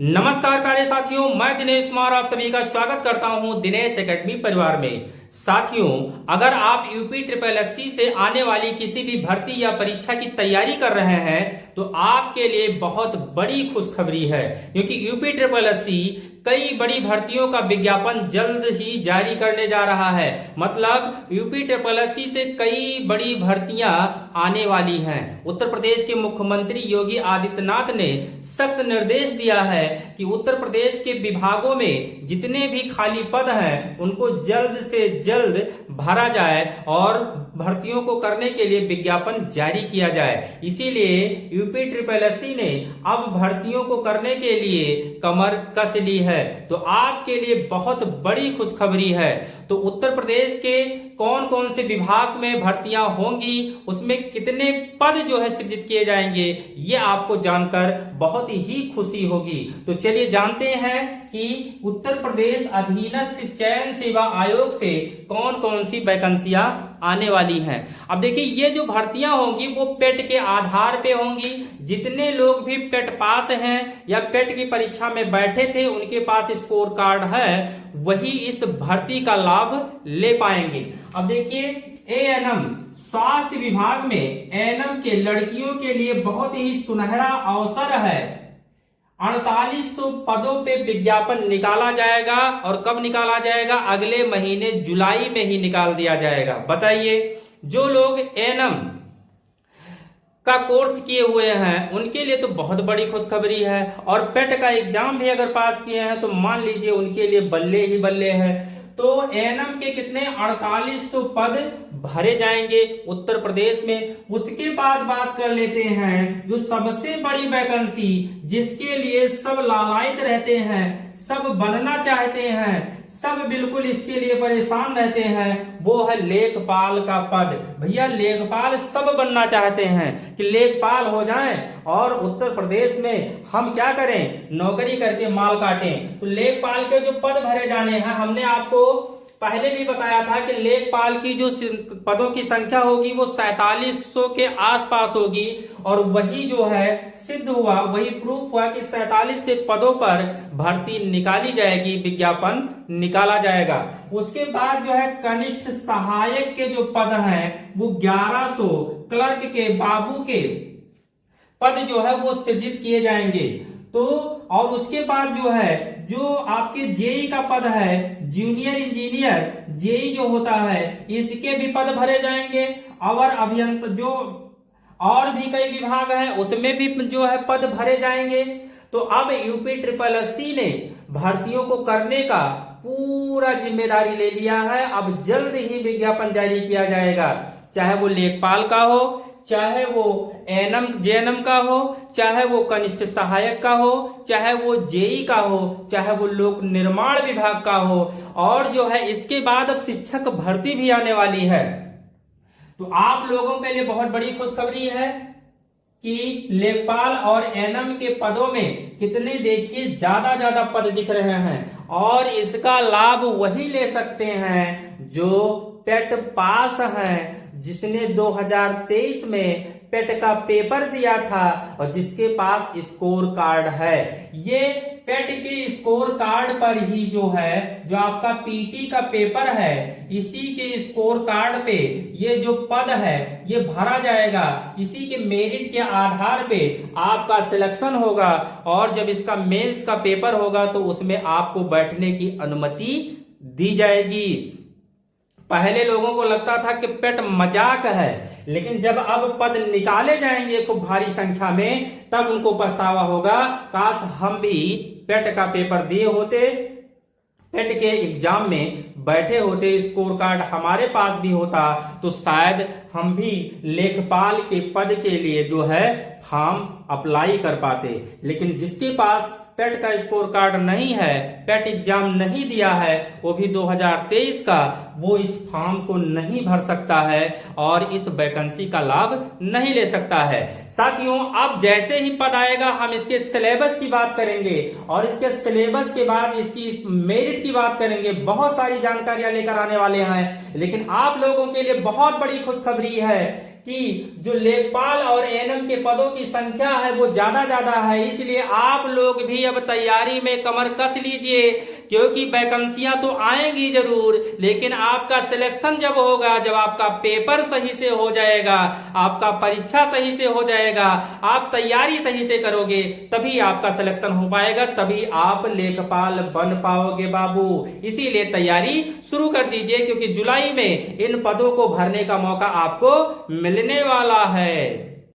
नमस्कार प्यारे साथियों, मैं दिनेश कुमार आप सभी का स्वागत करता हूं दिनेश एकेडमी परिवार में। साथियों, अगर आप यूपी ट्रिपल एससी से आने वाली किसी भी भर्ती या परीक्षा की तैयारी कर रहे हैं तो आपके लिए बहुत बड़ी खुशखबरी है, क्योंकि यूपी ट्रिपल एससी कई बड़ी भर्तियों का विज्ञापन जल्द ही जारी करने जा रहा है। मतलब यूपी ट्रिपल एससी से कई बड़ी भर्तियां आने वाली हैं। उत्तर प्रदेश के मुख्यमंत्री योगी आदित्यनाथ ने सख्त निर्देश दिया है कि उत्तर प्रदेश के विभागों में जितने भी खाली पद हैं उनको जल्द से जल्द भरा जाए और भर्तियों को करने के लिए विज्ञापन जारी किया जाए। इसीलिए यूपी ट्रिपल एससी ने अब भर्तियों को करने के लिए कमर कस ली है। तो आपके लिए बहुत बड़ी खुशखबरी है। तो उत्तर प्रदेश के कौन कौन से विभाग में भर्तियां होंगी, उसमें कितने पद जो है सृजित किए जाएंगे, ये आपको जानकर बहुत ही खुशी होगी। तो चलिए जानते हैं कि उत्तर प्रदेश अधीनस्थ चयन सेवा आयोग से कौन कौन सी वैकेंसियां आने वाली हैं। अब देखिए, ये जो भर्तियां होंगी वो पेट के आधार पे होंगी। जितने लोग भी पेट पास हैं या पेट की परीक्षा में बैठे थे, उनके पास स्कोर कार्ड है, वही इस भर्ती का लाभ ले पाएंगे। अब देखिए, एएनएम स्वास्थ्य विभाग में एएनएम के लड़कियों के लिए बहुत ही सुनहरा अवसर है। 4800 पदों पे विज्ञापन निकाला जाएगा। और कब निकाला जाएगा? अगले महीने जुलाई में ही निकाल दिया जाएगा। बताइए, जो लोग एएनएम का कोर्स किए हुए हैं उनके लिए तो बहुत बड़ी खुशखबरी है। और पेट का एग्जाम भी अगर पास किए हैं तो मान लीजिए उनके लिए बल्ले ही बल्ले है। तो एएनएम के कितने 4800 पद भरे जाएंगे उत्तर प्रदेश में। उसके बाद बात कर लेते हैं जो सबसे बड़ी वैकेंसी, जिसके लिए सब लालायित रहते हैं, सब बनना चाहते हैं, सब बिल्कुल इसके लिए परेशान रहते हैं, वो है लेखपाल का पद। भैया, लेखपाल सब बनना चाहते हैं कि लेखपाल हो जाएं और उत्तर प्रदेश में हम क्या करें, नौकरी करके माल काटें। तो लेखपाल के जो पद भरे जाने हैं, हमने आपको पहले भी बताया था कि लेखपाल की जो पदों की संख्या होगी वो 4700 के आसपास होगी। और वही जो है सिद्ध हुआ, वही प्रूफ हुआ कि 47 से पदों पर भर्ती निकाली जाएगी, विज्ञापन निकाला जाएगा। उसके बाद जो है कनिष्ठ सहायक के जो पद हैं वो 1100, क्लर्क के, बाबू के पद जो है वो सृजित किए जाएंगे। तो और उसके बाद जो है जो आपके जेई का पद है, जूनियर इंजीनियर जेई जो होता है, इसके भी पद भरे जाएंगे। और अभियंता जो और भी कई विभाग हैं उसमें भी जो है पद भरे जाएंगे। तो अब यूपी ट्रिपल एससी ने भर्तियों को करने का पूरा जिम्मेदारी ले लिया है। अब जल्द ही विज्ञापन जारी किया जाएगा, चाहे वो लेखपाल का हो, चाहे वो एएनएम जेएनएम का हो, चाहे वो कनिष्ठ सहायक का हो, चाहे वो जेई का हो, चाहे वो लोक निर्माण विभाग का हो। और जो है इसके बाद अब शिक्षक भर्ती भी आने वाली है। तो आप लोगों के लिए बहुत बड़ी खुशखबरी है कि लेखपाल और एएनएम के पदों में कितने, देखिए, ज्यादा पद दिख रहे हैं। और इसका लाभ वही ले सकते हैं जो पेट पास हैं, जिसने 2023 में पेट का पेपर दिया था और जिसके पास स्कोर कार्ड है। ये पेट के स्कोर कार्ड पर ही जो है, जो आपका पीटी का पेपर है, इसी के स्कोर कार्ड पे ये जो पद है ये भरा जाएगा। इसी के मेरिट के आधार पे आपका सिलेक्शन होगा। और जब इसका मेंस का पेपर होगा तो उसमें आपको बैठने की अनुमति दी जाएगी। पहले लोगों को लगता था कि पेट मजाक है, लेकिन जब अब पद निकाले जाएंगे खूब भारी संख्या में, तब उनको पछतावा होगा, काश हम भी पेट का पेपर दिए होते, पेट के एग्जाम में बैठे होते, स्कोर कार्ड हमारे पास भी होता, तो शायद हम भी लेखपाल के पद के लिए जो है फॉर्म अप्लाई कर पाते। लेकिन जिसके पास पेट का स्कोर कार्ड नहीं है, पेट एग्जाम नहीं दिया है, वो भी 2023 का, वो इस फॉर्म को नहीं भर सकता है और इस वैकेंसी का लाभ नहीं ले सकता है। साथियों, अब जैसे ही पद आएगा हम इसके सिलेबस की बात करेंगे और इसके सिलेबस के बाद इसकी मेरिट की बात करेंगे। बहुत सारी जानकारियां लेकर आने वाले हैं। लेकिन आप लोगों के लिए बहुत बड़ी खुशखबरी है कि जो लेखपाल और एएनएम के पदों की संख्या है वो ज्यादा है, इसलिए आप लोग भी अब तैयारी में कमर कस लीजिए, क्योंकि वैकेंसियां तो आएंगी जरूर, लेकिन आपका सिलेक्शन जब होगा, जब आपका पेपर सही से हो जाएगा, आपका परीक्षा सही से हो जाएगा, आप तैयारी सही से करोगे, तभी आपका सिलेक्शन हो पाएगा, तभी आप लेखपाल बन पाओगे बाबू। इसीलिए तैयारी शुरू कर दीजिए, क्योंकि जुलाई में इन पदों को भरने का मौका आपको मिलने वाला है।